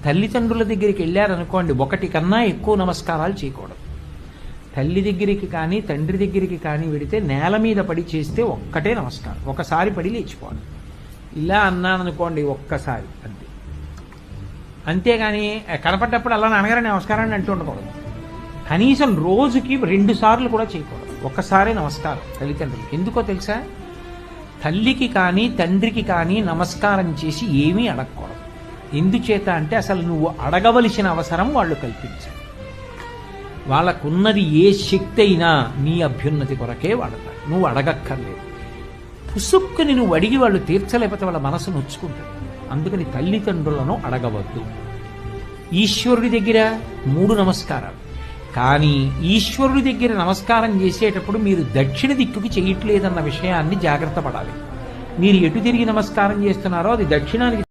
తల్లిదండ్రుల దగ్గరికి వెళ్ళారనుకోండి, ఒకటి కన్నా ఎక్కువ నమస్కారాలు చేయకూడదు. తల్లి దగ్గరికి కానీ తండ్రి దగ్గరికి కానీ వెడితే నేల మీద పడి చేస్తే ఒక్కటే నమస్కారం, ఒకసారి పడి లేచిపోవాలి. ఇలా అన్నాననుకోండి ఒక్కసారి అంతే. అంతేగాని కనపడ్డప్పుడు అలా నాన్నగారు నమస్కారాన్ని అంటూ ఉండకూడదు. కనీసం రోజుకి 2 సార్లు కూడా చేయకూడదు, ఒక్కసారి నమస్కారం తల్లిదండ్రులకి. ఎందుకో తెలుసా? తల్లికి కానీ తండ్రికి కానీ నమస్కారం చేసి ఏమీ అడగకూడదు. ఎందుచేత అంటే అసలు నువ్వు అడగవలసిన అవసరం వాళ్ళు కల్పించారు. వాళ్ళకున్నది ఏ శక్తి అయినా నీ అభ్యున్నతి కొరకే వాడతారు, నువ్వు అడగక్కర్లేదు. పుసుక్కుని నువ్వు అడిగి వాళ్ళు తీర్చలేకపోతే వాళ్ళ మనసు నొచ్చుకుంటుంది. అందుకని తల్లిదండ్రులను అడగవద్దు. ఈశ్వరుడి దగ్గర 3 నమస్కారాలు. కానీ ఈశ్వరుడి దగ్గర నమస్కారం చేసేటప్పుడు మీరు దక్షిణ దిక్కుకి చేయట్లేదన్న విషయాన్ని జాగ్రత్త పడాలి. మీరు ఎటు తిరిగి నమస్కారం చేస్తున్నారో అది దక్షిణానికి